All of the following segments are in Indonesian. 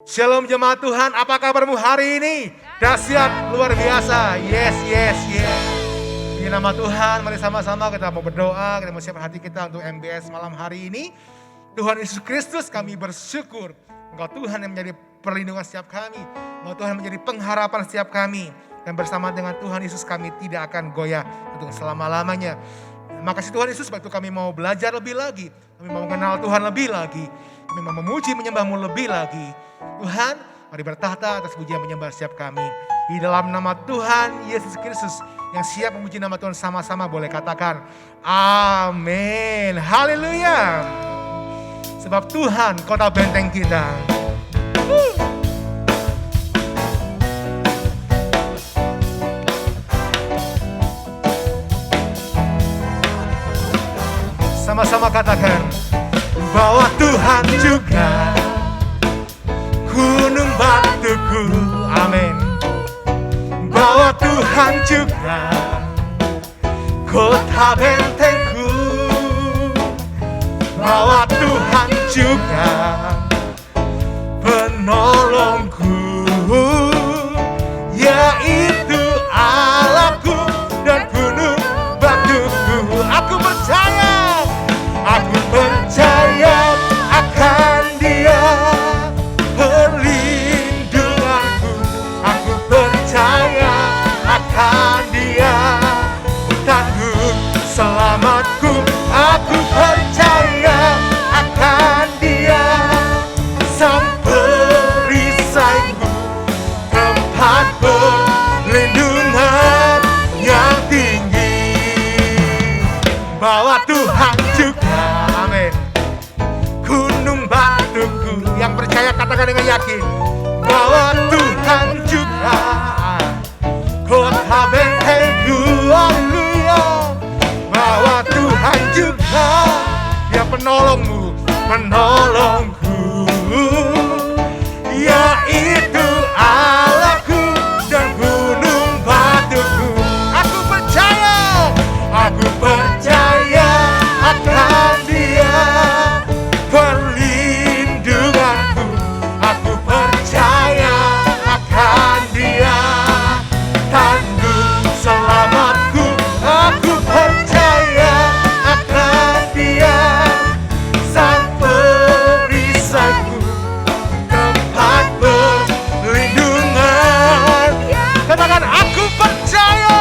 Shalom jemaat Tuhan, apa kabarmu hari ini? Dahsyat, luar biasa. Yes. Di nama Tuhan, mari sama-sama kita mau berdoa, kita mau siapkan hati kita untuk MBS malam hari ini. Tuhan Yesus Kristus, kami bersyukur. Engkau Tuhan yang menjadi perlindungan setiap kami. Engkau Tuhan yang menjadi pengharapan setiap kami. Dan bersama dengan Tuhan Yesus kami tidak akan goyah untuk selama-lamanya. Makasih Tuhan Yesus, waktu kami mau belajar lebih lagi. Kami mau mengenal Tuhan lebih lagi. Kami mau memuji menyembah-Mu lebih lagi. Tuhan, mari bertahta atas pujian menyembah setiap kami. Di dalam nama Tuhan Yesus Kristus yang siap memuji nama Tuhan sama-sama boleh katakan amin. Haleluya. Sebab Tuhan kota benteng kita. Sama-sama katakan bahwa Tuhan juga gunung batuku, amin. Bahwa Tuhan juga kota bentengku. Bahwa Tuhan juga penolongku, yaitu Allahku dan gunung batuku. Aku percaya akan Dia perlindunganku. Aku percaya akan Dia tangguh selamatku. Aku percaya akan Dia sang perisaiku, tempat perlindungan yang tinggi. Bahwa Tuhan juga, amin, gunung batuku. Yang percaya katakan dengan yakin bahwa Tuhan juga kota bentengku, haleluya. Bahwa Tuhan juga Dia penolongmu, penolongku, yaitu Allahku dan gunung batuku. Aku percaya akan Dia perlindunganku. Aku percaya akan Dia tangguh selamatku. Aku percaya akan Dia sang perisaiku, tempat perlindungan. Katakan aku percaya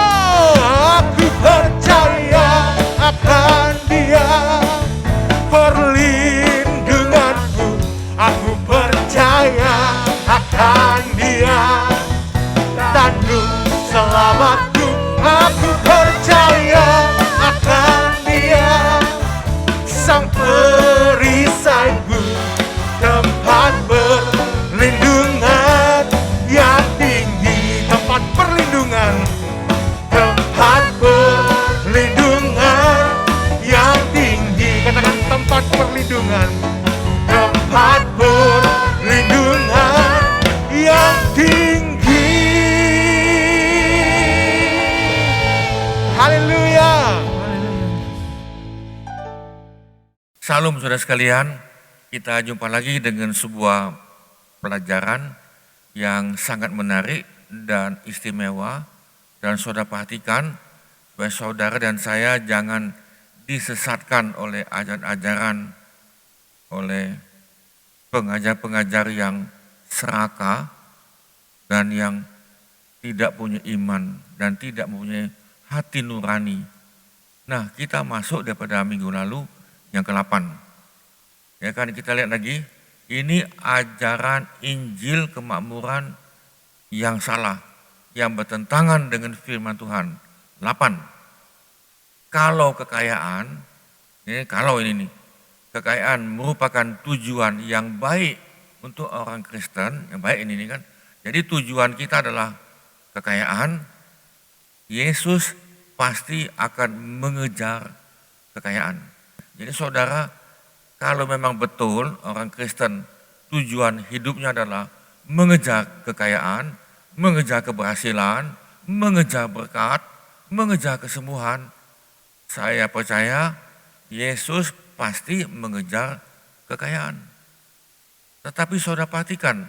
akan Dia perlindunganku. Aku percaya akan Dia tangguh selamatku. Aku percaya akan Dia sang perisaiku, tempat perlindungan yang tinggi. Tempat perlindungan, tempat perlindungan yang tinggi. Katakan tempat perlindungan, tempat perlindungan yang tinggi. Haleluya. Salam saudara sekalian, kita jumpa lagi dengan sebuah pelajaran yang sangat menarik dan istimewa. Dan saudara perhatikan, supaya saudara dan saya jangan disesatkan oleh ajaran-ajaran, oleh pengajar-pengajar yang serakah dan yang tidak punya iman dan tidak mempunyai hati nurani. Nah, kita masuk daripada minggu lalu yang ke-8. Ya kan, kita lihat lagi, ini ajaran Injil kemakmuran yang salah, yang bertentangan dengan firman Tuhan. 8. Kalau kekayaan, kekayaan merupakan tujuan yang baik untuk orang Kristen, yang baik ini kan. Jadi tujuan kita adalah kekayaan. Yesus pasti akan mengejar kekayaan. Jadi saudara, kalau memang betul orang Kristen tujuan hidupnya adalah mengejar kekayaan, mengejar keberhasilan, mengejar berkat, mengejar kesembuhan, saya percaya Yesus pasti mengejar kekayaan. Tetapi saudara perhatikan,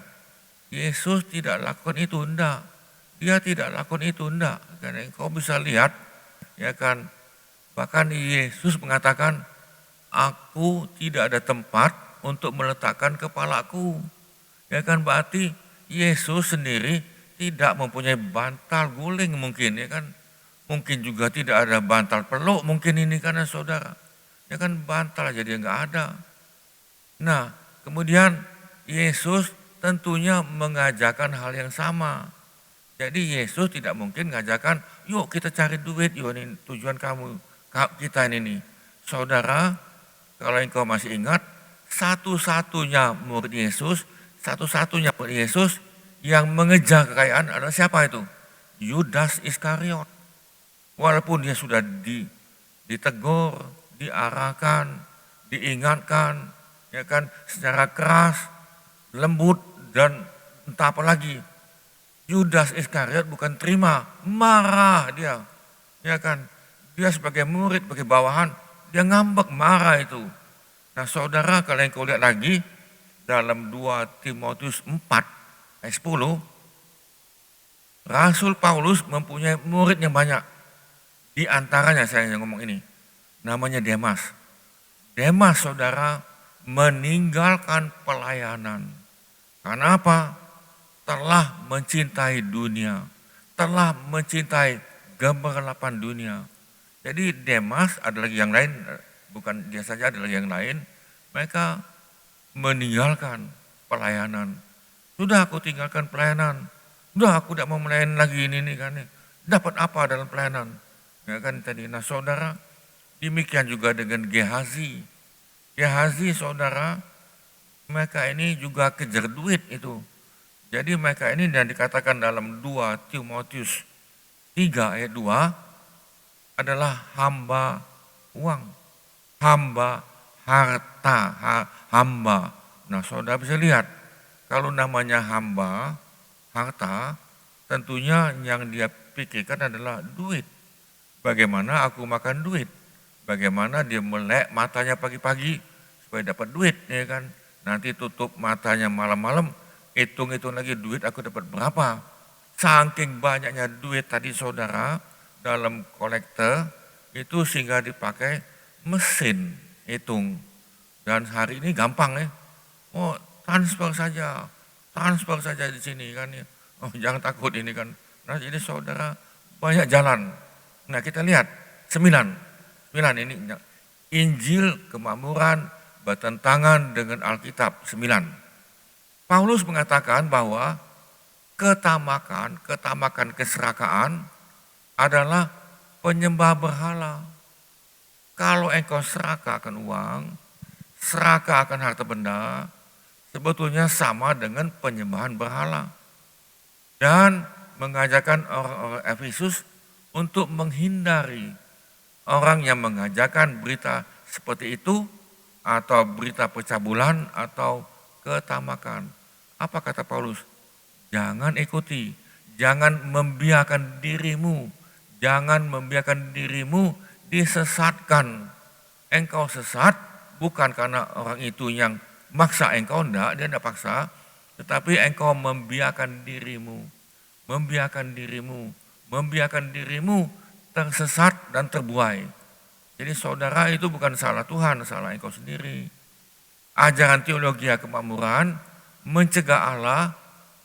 Yesus tidak lakukan itu, enggak. Dia tidak lakukan itu, enggak. Karena engkau bisa lihat, ya kan, bahkan Yesus mengatakan, aku tidak ada tempat untuk meletakkan kepalaku. Ya kan, berarti Yesus sendiri tidak mempunyai bantal guling mungkin, ya kan. Mungkin juga tidak ada bantal peluk mungkin ini karena saudara. Ya kan, bantal aja dia nggak ada. Nah, kemudian Yesus tentunya mengajarkan hal yang sama. Jadi Yesus tidak mungkin mengajarkan, yuk kita cari duit, yuk ini tujuan kamu, kita ini nih. Saudara, kalau engkau masih ingat, satu-satunya murid Yesus yang mengejar kekayaan adalah siapa itu? Yudas Iskariot. Walaupun dia sudah ditegur, diarahkan, diingatkan, ya kan, secara keras, lembut dan entah apa lagi. Yudas Iskariot bukan terima, marah dia. Ya kan, dia sebagai murid, sebagai bawahan, dia ngambek, marah itu. Nah saudara, kalau yang kau lihat lagi dalam 2 Timotius 4 ayat 10, Rasul Paulus mempunyai murid yang banyak. Di antaranya saya yang ngomong ini, namanya Demas. Demas saudara meninggalkan pelayanan. Karena apa? Telah mencintai dunia, telah mencintai gemerlapan dunia. Jadi Demas ada lagi yang lain, bukan dia saja, ada lagi yang lain. Mereka meninggalkan pelayanan. Sudah aku tinggalkan pelayanan, sudah aku tidak mau melayani lagi ini kan. Dapat apa dalam pelayanan? Ya kan tadi. Nah saudara, demikian juga dengan Gehazi. Gehazi saudara, mereka ini juga kejar duit itu. Jadi mereka ini dan dikatakan dalam 2 Timotius 3 ayat 2 adalah hamba uang, hamba harta, hamba. Nah saudara bisa lihat, kalau namanya hamba harta, tentunya yang dia pikirkan adalah duit. Bagaimana aku makan duit, bagaimana dia melek matanya pagi-pagi supaya dapat duit, ya kan. Nanti tutup matanya malam-malam, hitung-hitung lagi duit aku dapat berapa. Saking banyaknya duit tadi saudara dalam kolektor itu sehingga dipakai mesin hitung. Dan hari ini gampang ya. Oh transfer saja di sini kan ya. Oh jangan takut ini kan. Nah jadi saudara banyak jalan. Nah kita lihat 9 ini Injil kemakmuran bertentangan dengan Alkitab 9. Paulus mengatakan bahwa ketamakan keserakaan adalah penyembah berhala. Kalau engkau serakah akan uang, serakah akan harta benda, sebetulnya sama dengan penyembahan berhala. Dan mengajarkan orang-orang Efesus untuk menghindari orang yang mengajarkan berita seperti itu atau berita pencabulan atau ketamakan. Apa kata Paulus? Jangan ikuti, jangan membiarkan dirimu disesatkan. Engkau sesat bukan karena orang itu yang maksa engkau, dia tidak paksa, tetapi engkau membiarkan dirimu tersesat dan terbuai. Jadi saudara itu bukan salah Tuhan, salah engkau sendiri. Ajaran teologi kemakmuran mencegah Allah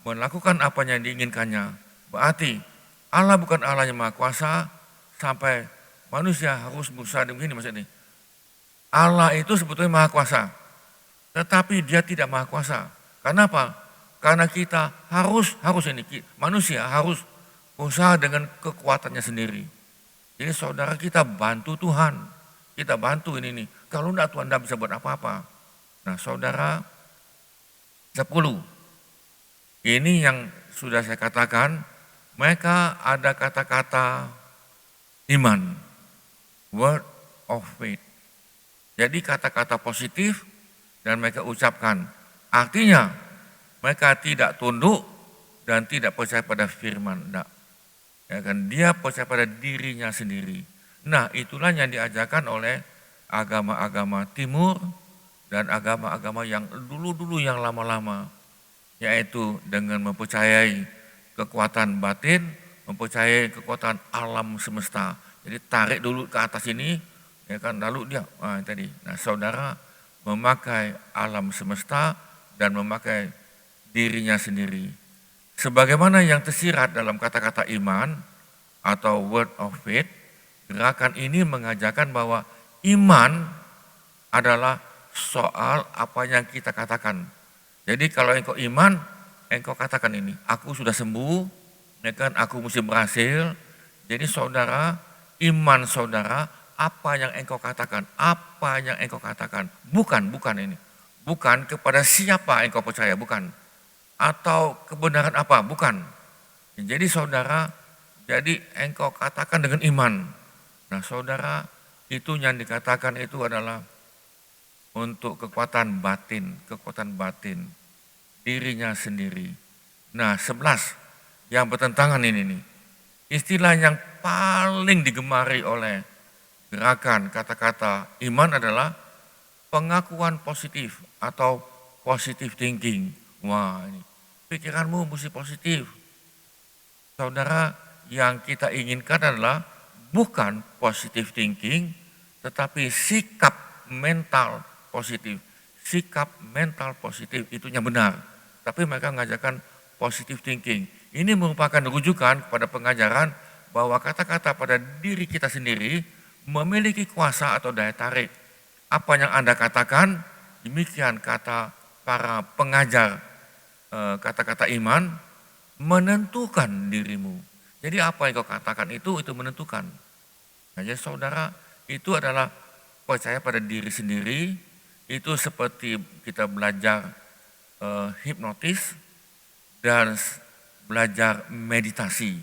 melakukan apa yang diinginkannya. Berarti Allah bukan Allah yang maha kuasa sampai manusia harus berusaha begini maksudnya. Allah itu sebetulnya maha kuasa, tetapi dia tidak maha kuasa. Karena apa? Karena kita harus manusia harus usaha dengan kekuatannya sendiri. Jadi saudara kita bantu Tuhan, kita bantu ini nih. Kalau enggak Tuhan enggak bisa buat apa-apa. Nah saudara 10, ini yang sudah saya katakan, mereka ada kata-kata iman, word of faith. Jadi kata-kata positif dan mereka ucapkan. Artinya mereka tidak tunduk dan tidak percaya pada firman. Enggak. Ya kan, dia percaya pada dirinya sendiri. Nah itulah yang diajarkan oleh agama-agama timur dan agama-agama yang dulu-dulu yang lama-lama. yaitu dengan mempercayai kekuatan batin, mempercayai kekuatan alam semesta. Jadi tarik dulu ke atas ini, ya kan, lalu dia, tadi. Nah, saudara memakai alam semesta dan memakai dirinya sendiri. Sebagaimana yang tersirat dalam kata-kata iman atau word of faith, gerakan ini mengajarkan bahwa iman adalah soal apa yang kita katakan. Jadi kalau engkau iman, engkau katakan ini, aku sudah sembuh, ya kan, aku mesti berhasil. Jadi saudara, iman saudara, apa yang engkau katakan, apa yang engkau katakan, bukan ini. Bukan kepada siapa engkau percaya, bukan. Atau kebenaran apa, bukan. Jadi saudara, jadi engkau katakan dengan iman. Nah saudara, itu yang dikatakan itu adalah untuk kekuatan batin, dirinya sendiri. Nah 11 yang bertentangan ini nih, istilah yang paling digemari oleh gerakan kata-kata iman adalah pengakuan positif atau positive thinking. Wah ini, pikiranmu mesti positif. Saudara, yang kita inginkan adalah bukan positive thinking, tetapi sikap mental positif. Sikap mental positif itu yang benar. Tapi mereka mengajarkan positive thinking. Ini merupakan rujukan kepada pengajaran bahwa kata-kata pada diri kita sendiri memiliki kuasa atau daya tarik. Apa yang Anda katakan, demikian kata para pengajar kata-kata iman, menentukan dirimu. Jadi apa yang kau katakan itu menentukan. Nah, jadi saudara, itu adalah percaya pada diri sendiri. Itu seperti kita belajar hipnotis dan belajar meditasi.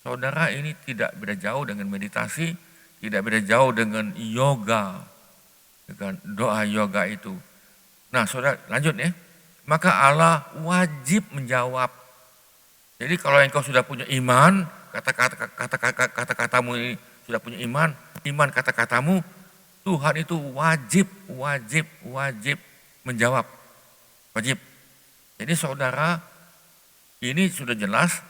Saudara, ini tidak beda jauh dengan meditasi, tidak beda jauh dengan yoga, dengan doa yoga itu. Nah saudara, lanjut ya. Maka Allah wajib menjawab. Jadi kalau engkau sudah punya iman, kata-katamu ini sudah punya iman kata-katamu, Tuhan itu wajib menjawab. Wajib. Jadi saudara, ini sudah jelas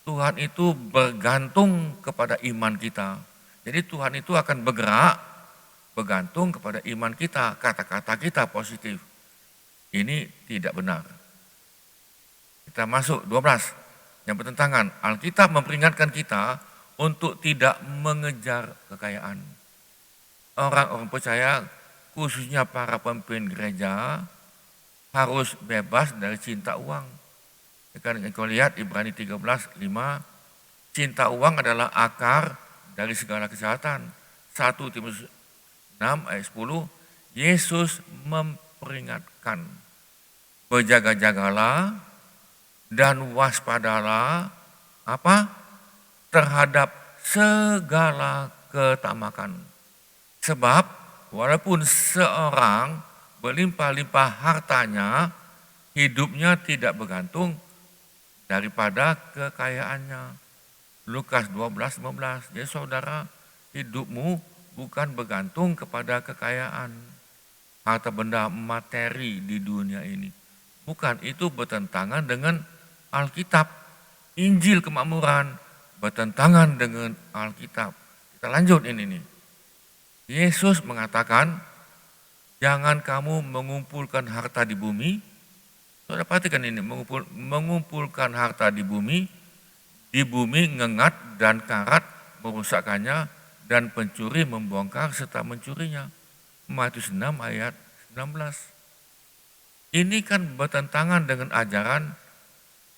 Tuhan itu bergantung kepada iman kita. Jadi Tuhan itu akan bergerak bergantung kepada iman kita, kata-kata kita positif. Ini tidak benar. Kita masuk 12 yang bertentangan. Alkitab memperingatkan kita untuk tidak mengejar kekayaan. Orang-orang percaya, khususnya para pemimpin gereja, harus bebas dari cinta uang. Kan kau lihat Ibrani 13:5, cinta uang adalah akar dari segala kejahatan. 1 Timotius 6 ayat 10, Yesus memperingatkan, berjaga-jagalah dan waspadalah terhadap segala ketamakan. Sebab walaupun seorang berlimpah-limpah hartanya, hidupnya tidak bergantung daripada kekayaannya. Lukas 12:15. Jadi saudara, hidupmu bukan bergantung kepada kekayaan, harta benda materi di dunia ini. Bukan, itu bertentangan dengan Alkitab. Injil kemakmuran bertentangan dengan Alkitab. Kita lanjut ini nih. Yesus mengatakan, jangan kamu mengumpulkan harta di bumi. Saudara perhatikan ini, mengumpulkan harta di bumi ngengat dan karat merusakkannya, dan pencuri membongkar serta mencurinya. Matius 6 ayat 19. Ini kan bertentangan dengan ajaran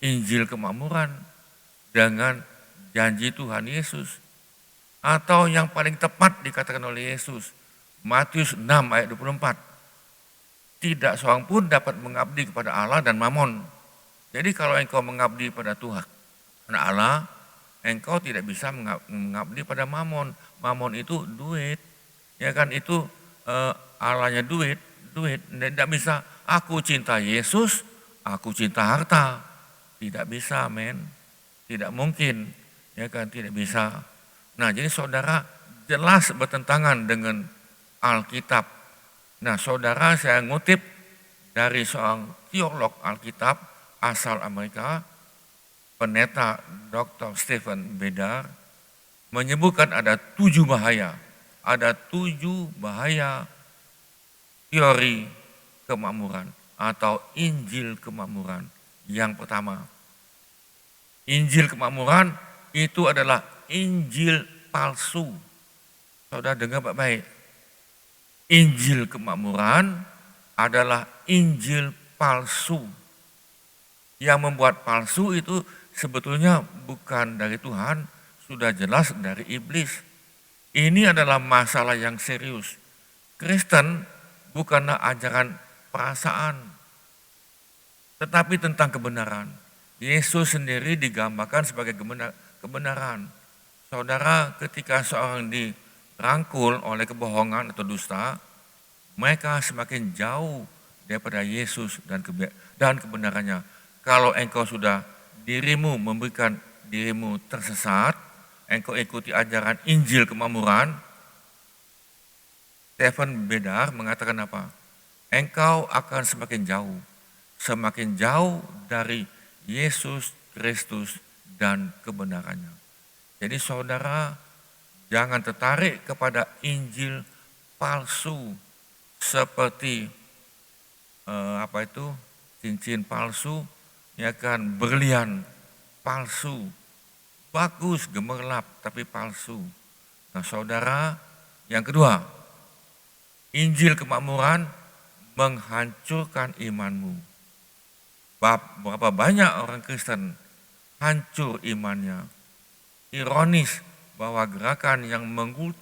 Injil kemakmuran, dengan janji Tuhan Yesus. Atau yang paling tepat dikatakan oleh Yesus, Matius 6 ayat 24. Tidak seorang pun dapat mengabdi kepada Allah dan Mamon. Jadi kalau engkau mengabdi pada Tuhan dan Allah, engkau tidak bisa mengabdi pada Mamon. Mamon itu duit, ya kan, itu Allahnya duit. Tidak bisa aku cinta Yesus, aku cinta harta. Tidak bisa, men. Tidak mungkin, ya kan, tidak bisa. Nah, jadi saudara, jelas bertentangan dengan Alkitab. Nah, saudara, saya ngutip dari seorang teolog Alkitab, asal Amerika, pendeta Dr. Stephen Bedar, menyebutkan ada 7 bahaya. Ada 7 bahaya teori kemakmuran atau Injil kemakmuran. Yang pertama, Injil kemakmuran itu adalah Injil palsu. Saudara dengar baik-baik. Injil kemakmuran adalah Injil palsu. Yang membuat palsu itu sebetulnya bukan dari Tuhan, sudah jelas dari iblis. Ini adalah masalah yang serius. Kristen bukanlah ajaran perasaan, tetapi tentang kebenaran. Yesus sendiri digambarkan sebagai kebenaran. Saudara, ketika seorang dirangkul oleh kebohongan atau dusta, mereka semakin jauh daripada Yesus dan kebenarannya. Kalau engkau sudah dirimu memberikan dirimu tersesat, engkau ikuti ajaran Injil kemakmuran, Stephen Bedar mengatakan apa? Engkau akan semakin jauh dari Yesus Kristus dan kebenarannya. Jadi saudara, jangan tertarik kepada Injil palsu seperti cincin palsu, ya kan, berlian palsu, bagus gemerlap tapi palsu. Nah saudara, yang kedua, Injil kemakmuran menghancurkan imanmu. Berapa banyak orang Kristen hancur imannya. Ironis bahwa gerakan yang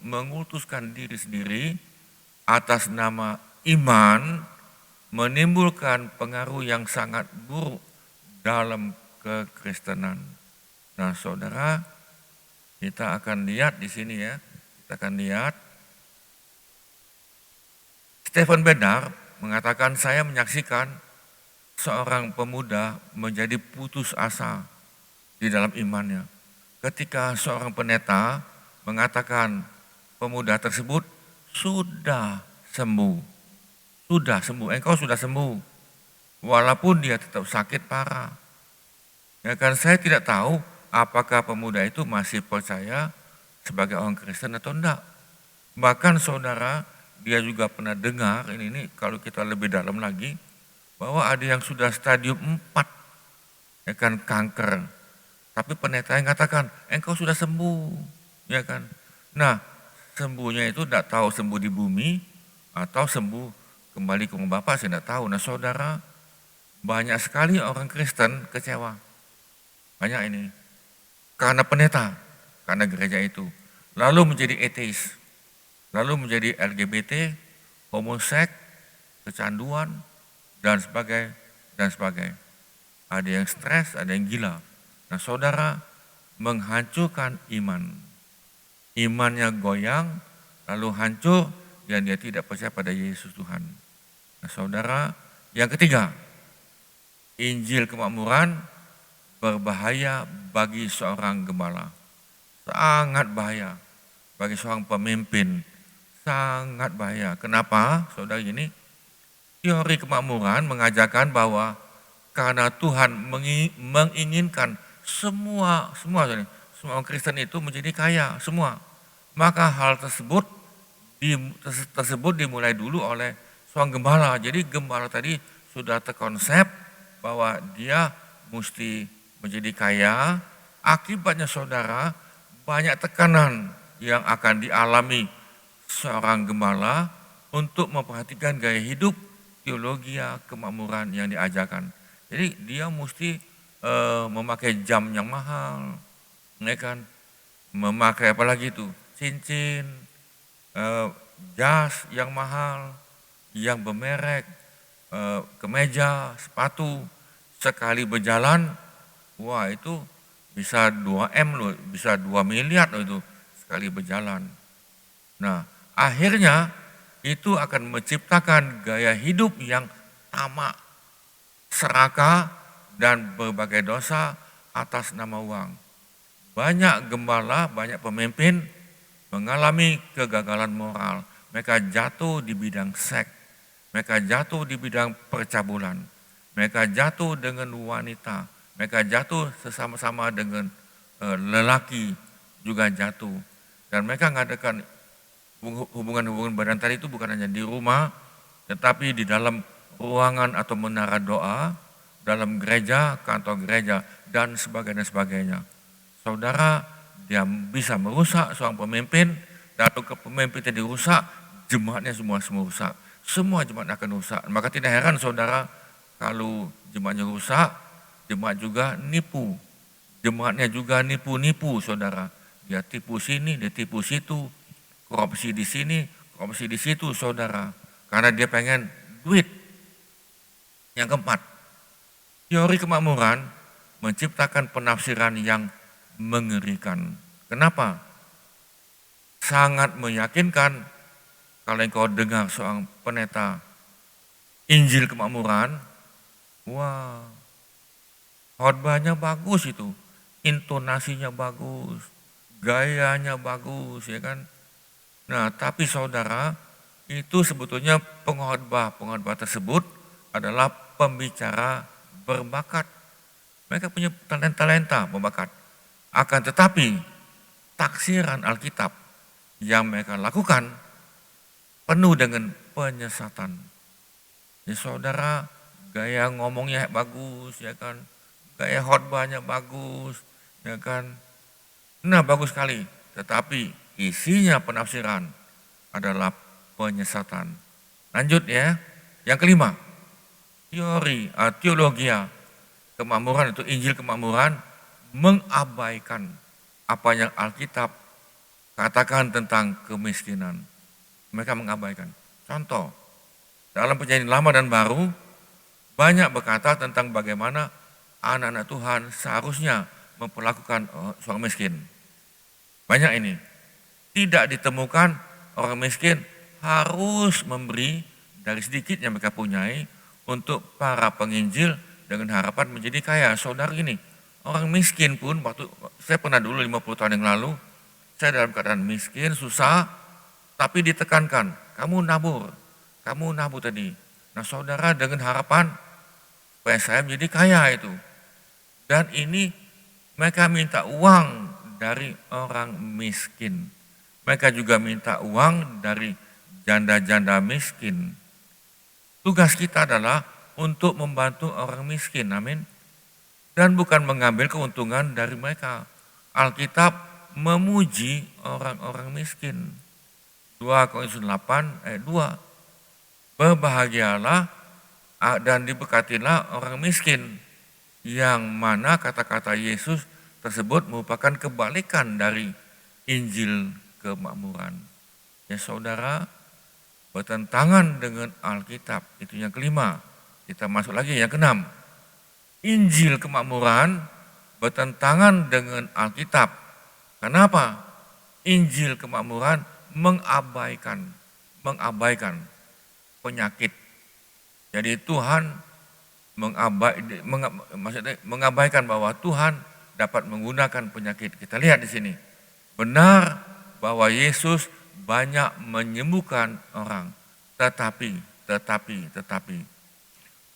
mengultuskan diri sendiri atas nama iman menimbulkan pengaruh yang sangat buruk dalam kekristenan. Nah saudara, kita akan lihat di sini ya, kita akan lihat Stephen Bedar mengatakan, saya menyaksikan seorang pemuda menjadi putus asa di dalam imannya. Ketika seorang pendeta mengatakan pemuda tersebut sudah sembuh, engkau sudah sembuh, walaupun dia tetap sakit parah. Ya kan, saya tidak tahu apakah pemuda itu masih percaya sebagai orang Kristen atau enggak. Bahkan saudara, dia juga pernah dengar, ini kalau kita lebih dalam lagi, bahwa ada yang sudah stadium 4, ya kan, kanker. Tapi pendeta yang katakan, engkau sudah sembuh, ya kan. Nah, sembuhnya itu tidak tahu sembuh di bumi atau sembuh kembali ke rumah Bapak, saya tidak tahu. Nah saudara, banyak sekali orang Kristen kecewa. Banyak ini. Karena pendeta, karena gereja itu. Lalu menjadi ateis, lalu menjadi LGBT, homoseks, kecanduan, dan sebagainya. Ada yang stres, ada yang gila. Nah saudara, menghancurkan iman. Imannya goyang, lalu hancur, dan dia tidak percaya pada Yesus Tuhan. Nah saudara, yang ketiga, Injil kemakmuran berbahaya bagi seorang gembala. Sangat bahaya bagi seorang pemimpin. Sangat bahaya. Kenapa? Saudara, ini teori kemakmuran mengajarkan bahwa karena Tuhan menginginkan semua orang Kristen itu menjadi kaya, semua. Maka hal tersebut dimulai dulu oleh seorang gembala. Jadi gembala tadi sudah terkonsep bahwa dia mesti menjadi kaya. Akibatnya saudara, banyak tekanan yang akan dialami seorang gembala untuk memperhatikan gaya hidup teologi kemakmuran yang diajarkan. Jadi dia mesti memakai jam yang mahal, ya kan? Memakai apa lagi itu? Cincin, jas yang mahal, yang bermerek, kemeja, sepatu. Sekali berjalan, wah itu bisa 2M loh, bisa 2 miliar loh itu sekali berjalan. Nah, akhirnya itu akan menciptakan gaya hidup yang tamak, serakah, dan berbagai dosa atas nama uang. Banyak gembala, banyak pemimpin mengalami kegagalan moral. Mereka jatuh di bidang seks, mereka jatuh di bidang percabulan. mereka jatuh dengan wanita, mereka jatuh sesama-sama dengan lelaki juga jatuh. Dan mereka mengadakan hubungan-hubungan badan tadi itu bukan hanya di rumah, tetapi di dalam ruangan atau menara doa, dalam gereja, kantor gereja, dan sebagainya. Saudara, dia bisa merusak seorang pemimpin, dan kalau pemimpinnya dirusak, jemaatnya semua rusak. Semua jemaat akan rusak. Maka tidak heran saudara, kalau jemaatnya rusak, jemaat juga nipu. Jemaatnya juga nipu-nipu saudara. Dia tipu sini, dia tipu situ, korupsi di sini, korupsi di situ saudara. Karena dia pengen duit. Yang keempat, teori kemakmuran menciptakan penafsiran yang mengerikan. Kenapa? Sangat meyakinkan kalau engkau dengar seorang pendeta Injil kemakmuran, wah, khotbahnya bagus itu, intonasinya bagus, gayanya bagus, ya kan? Nah, tapi saudara, itu sebetulnya pengkhotbah tersebut adalah pembicara berbakat. Mereka punya talenta berbakat. Akan tetapi, taksiran Alkitab yang mereka lakukan penuh dengan penyesatan. Ya saudara, gaya ngomongnya bagus, ya kan? Gaya khotbahnya bagus, ya kan? Nah, bagus sekali. Tetapi isinya penafsiran adalah penyesatan. Lanjut ya. Yang kelima, teologia kemakmuran itu Injil kemakmuran mengabaikan apa yang Alkitab katakan tentang kemiskinan. Mereka mengabaikan. Contoh, dalam Perjanjian Lama dan Baru banyak berkata tentang bagaimana anak-anak Tuhan seharusnya memperlakukan seorang miskin. Banyak ini. Tidak ditemukan orang miskin harus memberi dari sedikit yang mereka punyai untuk para penginjil dengan harapan menjadi kaya. Saudara ini, orang miskin pun, waktu saya pernah dulu 50 tahun yang lalu, saya dalam keadaan miskin, susah, tapi ditekankan, kamu nabur tadi. Nah saudara, dengan harapan supaya saya menjadi kaya itu. Dan ini mereka minta uang dari orang miskin. Mereka juga minta uang dari janda-janda miskin. Tugas kita adalah untuk membantu orang miskin, amin. Dan bukan mengambil keuntungan dari mereka. Alkitab memuji orang-orang miskin. 2 Korintus 8 ayat 2. Berbahagialah dan diberkatilah orang miskin, yang mana kata-kata Yesus tersebut merupakan kebalikan dari Injil kemakmuran. Ya saudara, bertentangan dengan Alkitab, itu yang kelima. Kita masuk lagi yang keenam. Injil kemakmuran bertentangan dengan Alkitab. Kenapa? Injil kemakmuran mengabaikan penyakit. Jadi Tuhan mengabaikan bahwa Tuhan dapat menggunakan penyakit. Kita lihat di sini. Benar bahwa Yesus banyak menyembuhkan orang. Tetapi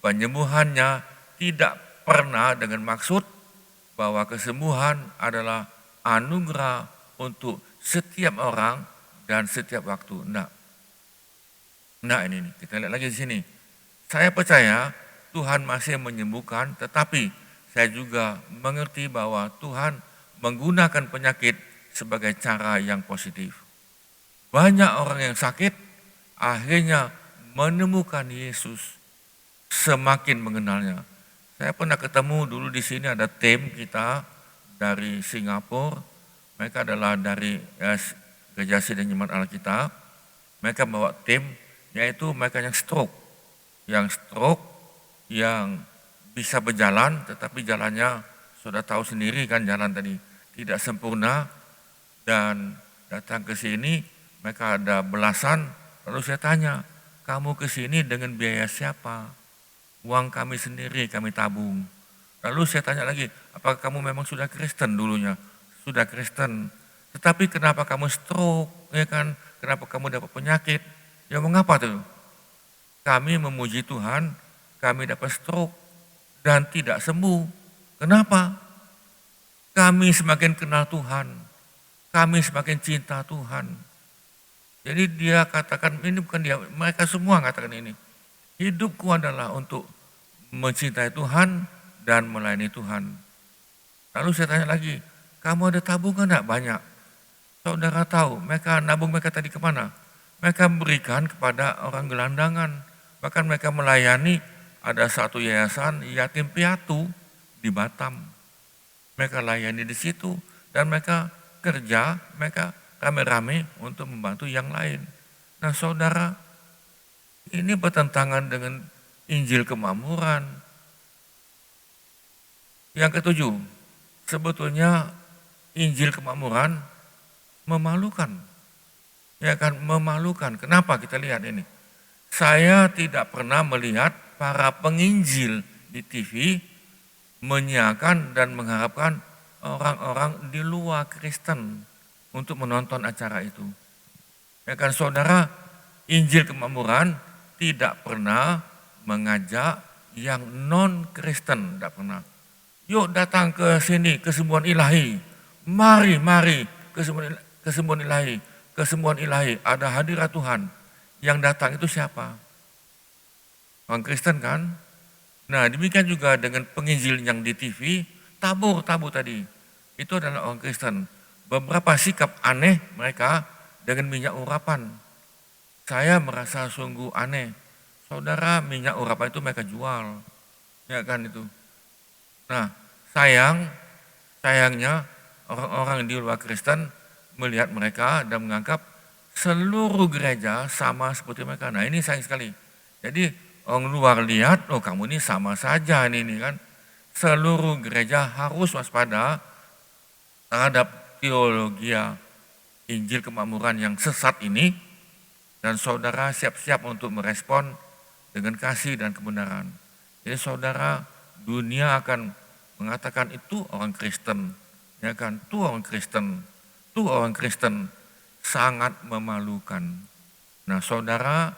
penyembuhannya tidak pernah dengan maksud bahwa kesembuhan adalah anugerah untuk setiap orang dan setiap waktu. Nah ini kita lihat lagi di sini. Saya percaya Tuhan masih menyembuhkan, tetapi saya juga mengerti bahwa Tuhan menggunakan penyakit sebagai cara yang positif. Banyak orang yang sakit akhirnya menemukan Yesus, semakin mengenalnya. Saya pernah ketemu dulu di sini ada tim kita dari Singapura. Mereka adalah dari Gereja Sidang Jemaat Alkitab. Mereka bawa tim, yaitu mereka yang stroke, yang bisa berjalan, tetapi jalannya sudah tahu sendiri kan, jalan tadi tidak sempurna. Dan datang ke sini, mereka ada belasan. Lalu saya tanya, kamu ke sini dengan biaya siapa? Uang kami sendiri, kami tabung. Lalu saya tanya lagi, apakah kamu memang sudah Kristen dulunya? Sudah Kristen. Tetapi kenapa kamu stroke? Ya kan? Kenapa kamu dapat penyakit? Ya mengapa tuh? Kami memuji Tuhan, kami dapat stroke. dan tidak sembuh. Kenapa? Kami semakin kenal Tuhan, kami semakin cinta Tuhan. Jadi dia katakan, ini bukan dia, mereka semua katakan ini. Hidupku adalah untuk mencintai Tuhan dan melayani Tuhan. Lalu saya tanya lagi, kamu ada tabungan enggak? Banyak. Saudara tahu, mereka nabung mereka tadi kemana? Mereka berikan kepada orang gelandangan. Bahkan mereka melayani, ada satu yayasan yatim piatu di Batam. Mereka layani di situ dan mereka kerja, mereka rame-rame untuk membantu yang lain. Nah saudara, ini bertentangan dengan Injil kemakmuran. Yang ketujuh, sebetulnya Injil kemakmuran memalukan. Ya kan, memalukan. Kenapa kita lihat ini? Saya tidak pernah melihat para penginjil di TV menyiarkan dan mengharapkan orang-orang di luar Kristen untuk menonton acara itu. Ya kan saudara, Injil kemakmuran tidak pernah mengajak yang non-Kristen, tidak pernah. Yuk datang ke sini, kesembuhan ilahi. Mari, kesembuhan ilahi. Kesembuhan ilahi, ada hadirat Tuhan. Yang datang itu siapa? Orang Kristen kan? Nah demikian juga dengan penginjil yang di TV, tabu tadi. Itu adalah orang Kristen. Beberapa sikap aneh mereka dengan minyak urapan. Saya merasa sungguh aneh. Saudara, minyak urapan itu mereka jual. Ya kan itu. Nah sayangnya orang-orang di luar Kristen melihat mereka dan menganggap seluruh gereja sama seperti mereka. Nah ini sayang sekali. Jadi orang luar lihat, oh kamu ini sama saja ini kan. Seluruh gereja harus waspada terhadap teologi Injil kemakmuran yang sesat ini. Dan saudara siap-siap untuk merespon dengan kasih dan kebenaran. Jadi saudara, dunia akan mengatakan itu orang Kristen. Ya kan, itu orang Kristen. Itu orang Kristen, sangat memalukan. Nah saudara,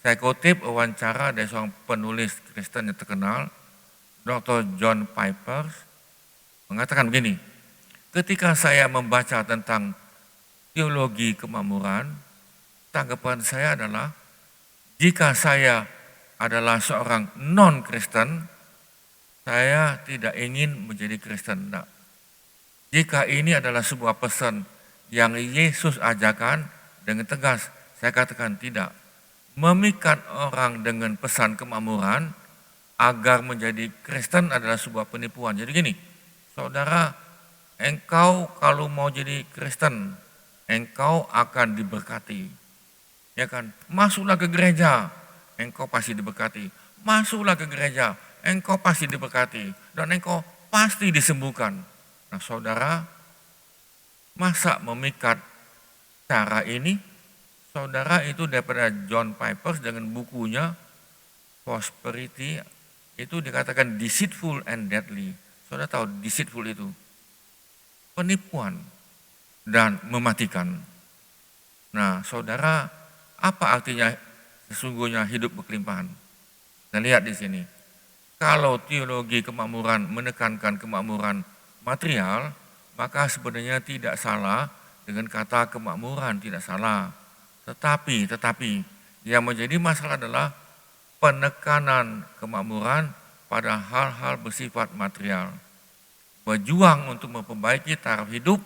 saya kutip wawancara dari seorang penulis Kristen yang terkenal, Dr. John Piper, mengatakan begini, ketika saya membaca tentang teologi kemakmuran, tanggapan saya adalah, jika saya adalah seorang non-Kristen, saya tidak ingin menjadi Kristen. Nah, jika ini adalah sebuah pesan yang Yesus ajarkan dengan tegas, saya katakan tidak. Memikat orang dengan pesan kemakmuran agar menjadi Kristen adalah sebuah penipuan. Jadi gini, saudara, engkau kalau mau jadi Kristen, engkau akan diberkati. Ya kan? Masuklah ke gereja, engkau pasti diberkati. Masuklah ke gereja, engkau pasti diberkati. Dan engkau pasti disembuhkan. Nah saudara, masa memikat cara ini? Saudara, itu daripada John Piper dengan bukunya Prosperity, itu dikatakan deceitful and deadly. Saudara tahu deceitful itu? Penipuan dan mematikan. Nah saudara, apa artinya sesungguhnya hidup berkelimpahan? Kita lihat di sini. Kalau teologi kemakmuran menekankan kemakmuran material, maka sebenarnya tidak salah dengan kata kemakmuran, tidak salah. Tetapi yang menjadi masalah adalah penekanan kemakmuran pada hal-hal bersifat material. Berjuang untuk memperbaiki taraf hidup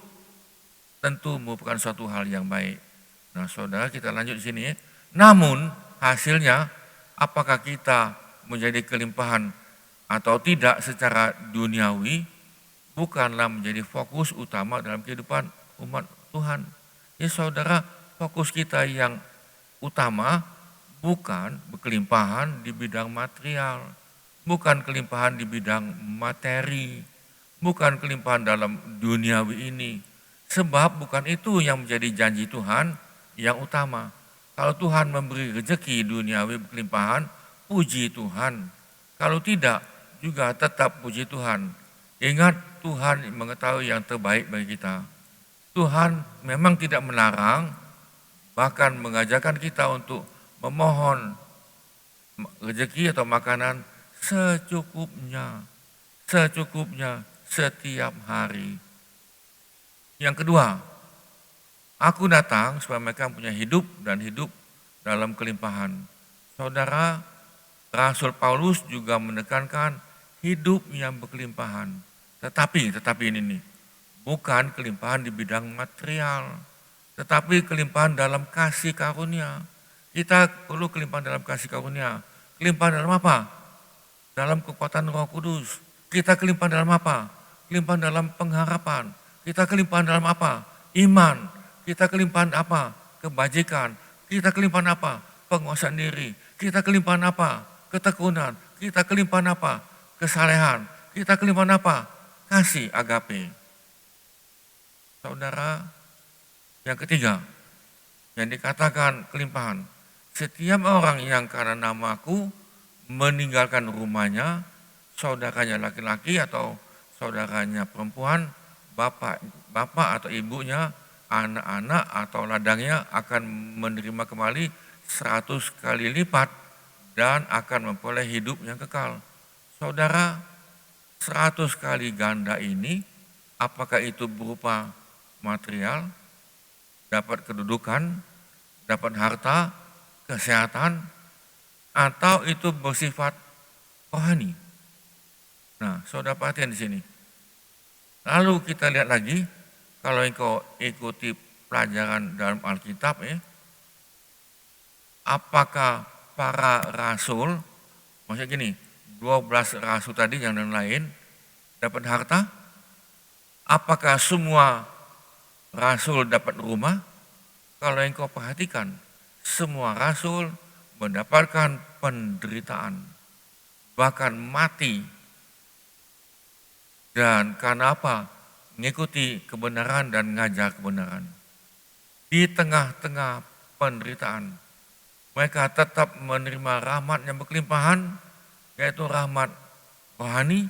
tentu merupakan suatu hal yang baik. Nah saudara, kita lanjut di sini. Namun hasilnya apakah kita menjadi kelimpahan atau tidak secara duniawi, bukanlah menjadi fokus utama dalam kehidupan umat Tuhan. Ya saudara, fokus kita yang utama bukan berkelimpahan di bidang material, bukan kelimpahan di bidang materi, bukan kelimpahan dalam duniawi ini. Sebab bukan itu yang menjadi janji Tuhan yang utama. Kalau Tuhan memberi rezeki duniawi berkelimpahan, puji Tuhan. Kalau tidak, juga tetap puji Tuhan. Ingat, Tuhan mengetahui yang terbaik bagi kita. Tuhan memang tidak melarang, bahkan mengajarkan kita untuk memohon rezeki atau makanan secukupnya, secukupnya setiap hari. Yang kedua, aku datang supaya mereka punya hidup dan hidup dalam kelimpahan. Saudara, Rasul Paulus juga menekankan hidup yang berkelimpahan. Tetapi ini nih, bukan kelimpahan di bidang material, tetapi kelimpahan dalam kasih karunia. Kita perlu kelimpahan dalam kasih karunia. Kelimpahan dalam apa? Dalam kekuatan Roh Kudus. Kita kelimpahan dalam apa? Kelimpahan dalam pengharapan. Kita kelimpahan dalam apa? Iman. Kita kelimpahan apa? Kebajikan. Kita kelimpahan apa? Penguasaan diri. Kita kelimpahan apa? Ketekunan. Kita kelimpahan apa? Kesalehan. Kita kelimpahan apa? Kasih agape. Saudara, yang ketiga, yang dikatakan kelimpahan. Setiap orang yang karena namaku meninggalkan rumahnya, saudaranya laki-laki atau saudaranya perempuan, bapak atau ibunya, anak-anak atau ladangnya akan menerima kembali 100 kali lipat dan akan memperoleh hidup yang kekal. Saudara, 100 kali ganda ini, apakah itu berupa material, dapat kedudukan, dapat harta, kesehatan, atau itu bersifat rohani. Nah, saudara perhatian di sini. Lalu kita lihat lagi, kalau engkau ikuti pelajaran dalam Alkitab, apakah para rasul, maksudnya gini, 12 rasul tadi yang lain dapat harta? Apakah semua rasul dapat rumah? Kalau engkau perhatikan, semua rasul mendapatkan penderitaan, bahkan mati. Dan karena apa? Mengikuti kebenaran dan ngajar kebenaran. Di tengah-tengah penderitaan, mereka tetap menerima rahmat yang berkelimpahan, yaitu rahmat rohani,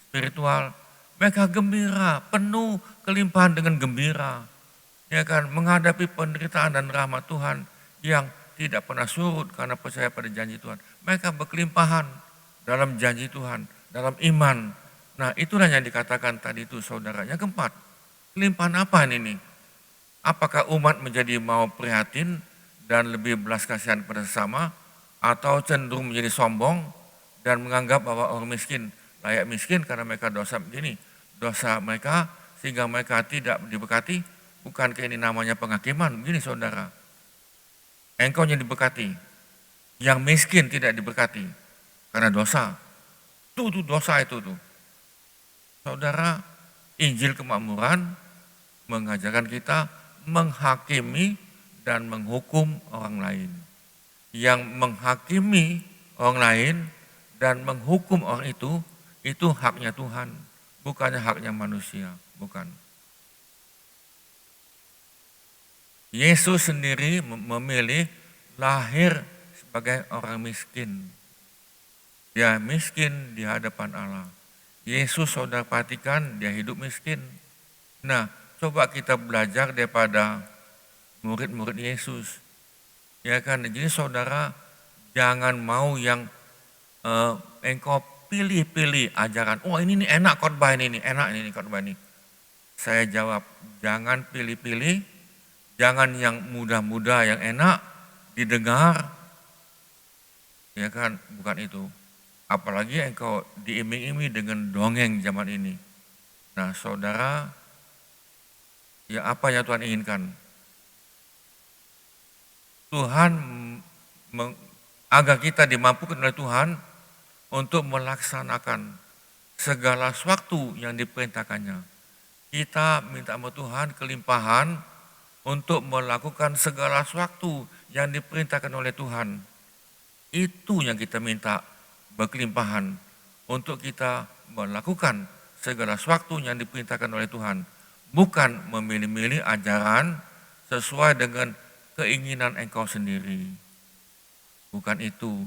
spiritual. Mereka gembira, penuh kelimpahan dengan gembira. Ya kan, menghadapi penderitaan dan rahmat Tuhan yang tidak pernah surut karena percaya pada janji Tuhan. Mereka berkelimpahan dalam janji Tuhan, dalam iman. Nah, itulah yang dikatakan tadi itu saudara. Yang keempat, kelimpahan apa ini? Apakah umat menjadi mau prihatin dan lebih belas kasihan pada sesama, atau cenderung menjadi sombong dan menganggap bahwa orang miskin layak miskin karena mereka dosa begini, dosa mereka sehingga mereka tidak diberkati? Bukankah ini namanya penghakiman? Begini saudara, engkau yang diberkati, yang miskin tidak diberkati karena dosa. Tuh dosa itu tuh. Saudara, Injil kemakmuran mengajarkan kita menghakimi dan menghukum orang lain. Yang menghakimi orang lain dan menghukum orang itu haknya Tuhan, bukannya haknya manusia, bukan. Yesus sendiri memilih lahir sebagai orang miskin. Dia miskin di hadapan Allah. Yesus saudara perhatikan, dia hidup miskin. Nah, coba kita belajar daripada murid-murid Yesus. Ya kan, jadi saudara jangan mau yang engkau pilih-pilih ajaran. Oh ini nih enak khotbah ini, enak ini khotbah ini. Saya jawab, jangan pilih-pilih. Jangan yang mudah-mudah, yang enak didengar, ya kan, bukan itu. Apalagi engkau diiming-iming dengan dongeng zaman ini. Nah saudara, ya apa yang Tuhan inginkan? Tuhan agar kita dimampukan oleh Tuhan untuk melaksanakan segala sesuatu yang diperintahkannya. Kita minta sama Tuhan kelimpahan untuk melakukan segala sesuatu yang diperintahkan oleh Tuhan. Itu yang kita minta, berkelimpahan untuk kita melakukan segala sesuatu yang diperintahkan oleh Tuhan. Bukan memilih-milih ajaran sesuai dengan keinginan engkau sendiri. Bukan itu.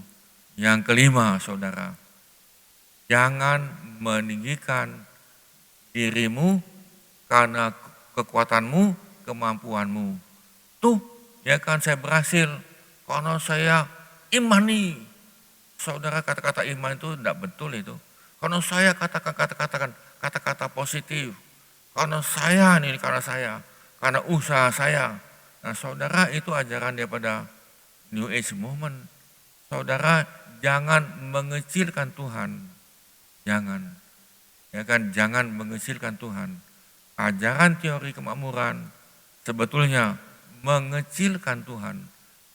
Yang kelima saudara, jangan meninggikan dirimu karena kekuatanmu, kemampuanmu. Tuh, ya kan saya berhasil karena saya imani. Saudara, kata-kata iman itu tidak betul itu. Karena saya katakan kata-kata positif. Karena saya nih, karena usaha saya. Nah saudara, itu ajaran daripada New Age Movement. Saudara, jangan mengecilkan Tuhan. Jangan. Ya kan, jangan mengecilkan Tuhan. Ajaran teori kemakmuran sebetulnya mengecilkan Tuhan.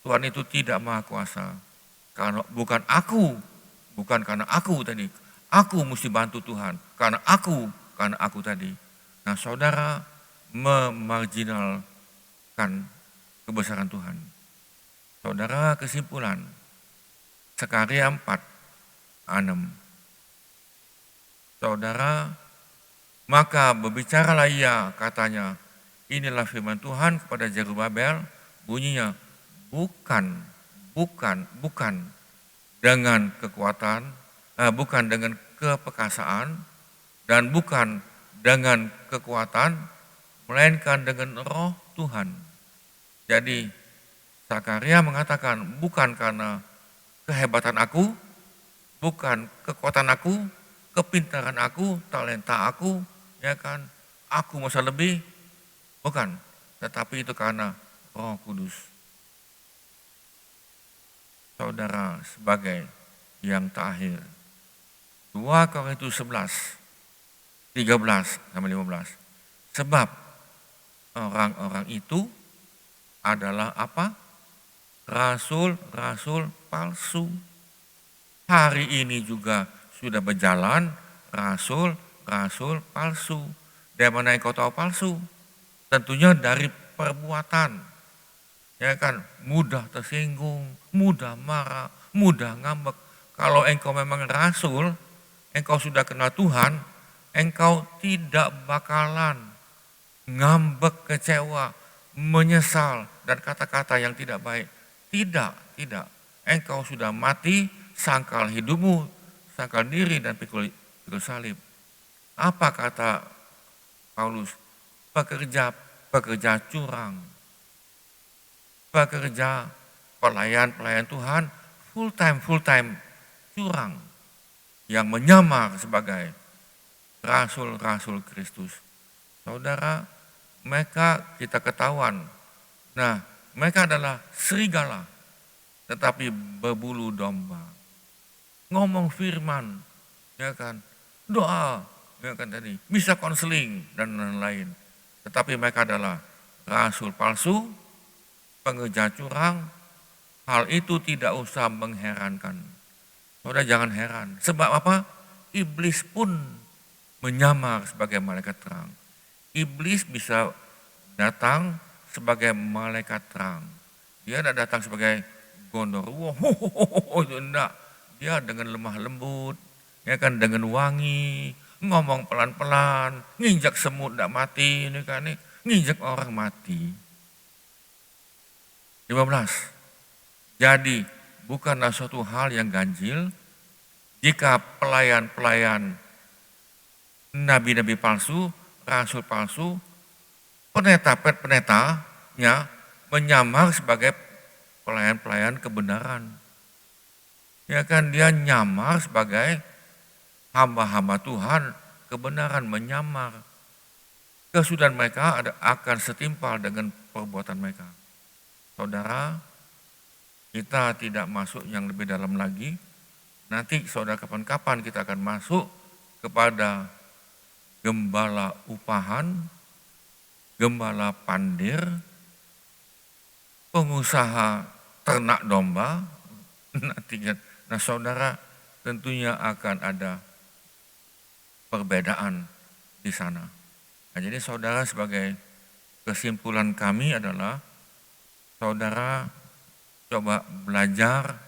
Tuhan itu tidak maha kuasa. Karena bukan karena aku tadi. Aku mesti bantu Tuhan. Karena aku tadi. Nah saudara memarginalkan kebesaran Tuhan. Saudara, kesimpulan. Sekaria 4:6. Saudara, maka berbicaralah ia, katanya, inilah firman Tuhan kepada Zerubabel, bunyinya, bukan dengan kekuatan, bukan dengan kepekasaan, dan bukan dengan kekuatan, melainkan dengan roh Tuhan. Jadi, Sakaria mengatakan, bukan karena kehebatan aku, bukan kekuatan aku, kepintaran aku, talenta aku, ya kan, aku masa lebih, bukan, tetapi itu karena Roh Kudus. Saudara, sebagai yang terakhir, 2 Korintus 11:13-15. Sebab orang-orang itu adalah apa? Rasul-rasul palsu. Hari ini juga sudah berjalan rasul-rasul palsu. Dari mana engkau tahu palsu? Tentunya dari perbuatan. Ya kan, mudah tersinggung, mudah marah, mudah ngambek. Kalau engkau memang rasul, engkau sudah kenal Tuhan, engkau tidak bakalan ngambek, kecewa, menyesal, dan kata-kata yang tidak baik. Tidak. Engkau sudah mati, sangkal hidupmu, sangkal diri dan pikul salib. Apa kata Paulus? Pekerja curang. Pekerja pelayan Tuhan full time curang yang menyamar sebagai rasul-rasul Kristus. Saudara, mereka kita ketahuan. Nah, mereka adalah serigala tetapi berbulu domba. Ngomong firman, ya kan, doa, ya kan tadi, bisa konseling dan lain-lain. Tetapi mereka adalah rasul palsu, pengerja curang. Hal itu tidak usah mengherankan. Saudara, jangan heran. Sebab apa? Iblis pun menyamar sebagai malaikat terang. Iblis bisa datang sebagai malaikat terang. Dia tidak datang sebagai gondorwo, itu enggak. Dia dengan lemah lembut, ya kan, dengan wangi, ngomong pelan-pelan, nginjak semut enggak mati, ini kan, nginjak orang mati. 15. Jadi bukanlah suatu hal yang ganjil jika pelayan-pelayan nabi-nabi palsu, rasul palsu, pendeta-pendetanya menyamar sebagai pelayan-pelayan kebenaran. Ya kan, dia nyamar sebagai hamba-hamba Tuhan, kebenaran menyamar. Kesudahan mereka akan setimpal dengan perbuatan mereka. Saudara, kita tidak masuk yang lebih dalam lagi. Nanti saudara kapan-kapan kita akan masuk kepada gembala upahan, gembala pandir, pengusaha ternak domba. Nah saudara, tentunya akan ada perbedaan di sana. Nah, jadi saudara, sebagai kesimpulan kami adalah, saudara coba belajar,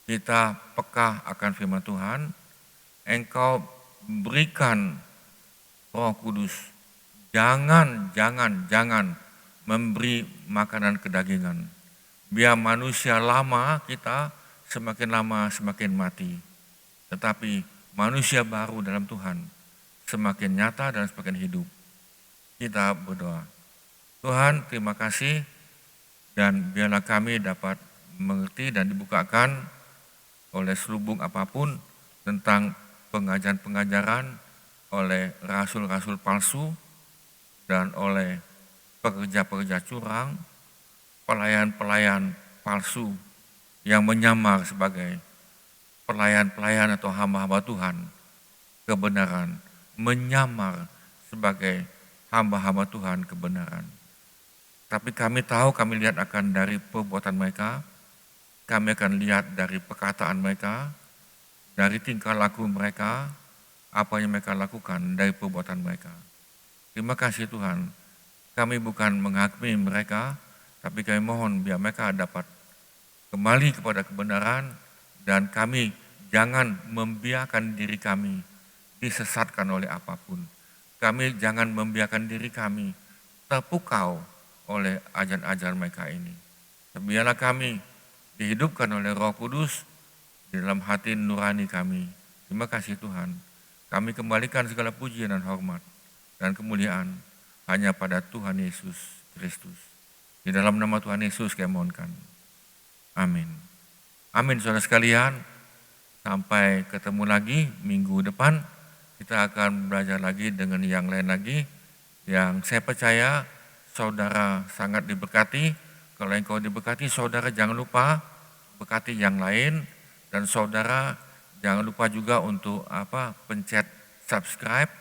kita peka akan firman Tuhan, engkau berikan Roh Kudus. Jangan memberi makanan kedagingan. Biar manusia lama kita semakin lama semakin mati. Tetapi manusia baru dalam Tuhan semakin nyata dan semakin hidup. Kita berdoa. Tuhan, terima kasih, dan biarlah kami dapat mengerti dan dibukakan oleh selubung apapun tentang pengajaran-pengajaran oleh rasul-rasul palsu dan oleh pekerja-pekerja curang, pelayan-pelayan palsu yang menyamar sebagai pelayan-pelayan atau hamba-hamba Tuhan, kebenaran, menyamar sebagai hamba-hamba Tuhan kebenaran. Tapi kami tahu, kami lihat akan dari perbuatan mereka, kami akan lihat dari perkataan mereka, dari tingkah laku mereka, apa yang mereka lakukan dari perbuatan mereka. Terima kasih Tuhan, kami bukan menghakimi mereka, tapi kami mohon biar mereka dapat kembali kepada kebenaran dan kami jangan membiarkan diri kami disesatkan oleh apapun. Kami jangan membiarkan diri kami terpukau oleh ajaran-ajaran mereka ini. Biarlah kami dihidupkan oleh Roh Kudus di dalam hati nurani kami. Terima kasih Tuhan. Kami kembalikan segala pujian dan hormat dan kemuliaan hanya pada Tuhan Yesus Kristus. Di dalam nama Tuhan Yesus kami mohonkan. Amin. Amin saudara sekalian. Sampai ketemu lagi minggu depan. Kita akan belajar lagi dengan yang lain lagi. Yang saya percaya saudara sangat diberkati. Kalau engkau diberkati, saudara jangan lupa berkati yang lain. Dan saudara jangan lupa juga untuk pencet subscribe.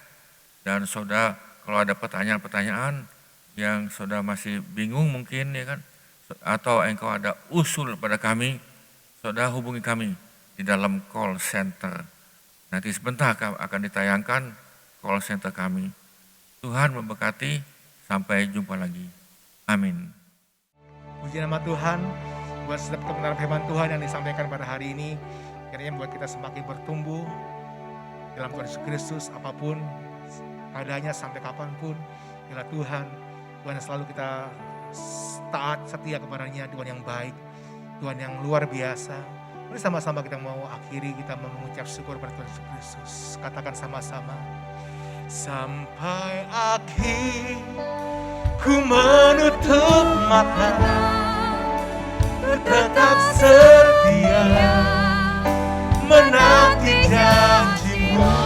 Dan saudara kalau ada pertanyaan-pertanyaan yang saudara masih bingung mungkin ya kan, atau engkau ada usul pada kami, saudara hubungi kami di dalam call center. Nanti sebentar akan ditayangkan call center kami. Tuhan memberkati. Sampai jumpa lagi. Amin. Puji nama Tuhan buat setiap kebenaran firman Tuhan yang disampaikan pada hari ini. Kiranya membuat kita semakin bertumbuh dalam Tuhan Yesus Kristus, apapun keadaannya sampai kapanpun. Biarlah Tuhan yang selalu kita taat, setia kepadanya, Tuhan yang baik, Tuhan yang luar biasa. Mari sama-sama kita mau akhiri, kita mau mengucap syukur pada Tuhan Yesus Kristus. Katakan sama-sama. Sampai akhir ku menutup mata, ku tetap setia menanti janjimu.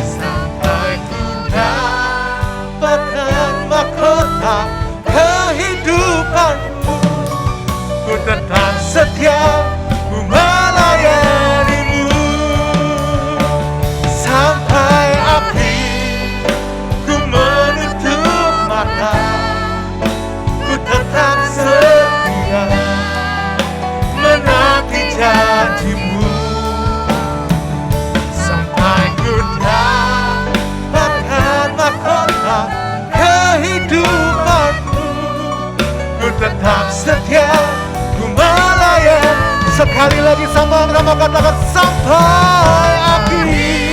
Sampai ku dapatkan mahkota kehidupanmu, ku tetap setia, ku melayanimu. Sampai akhir ku menutup mata, ku tetap setia menanti janjimu. Sampai ku dapatkan mahkota kehidupanmu, ku tetap setia, ku melayani. Sekali lagi sama-sama katakan sampai akhir.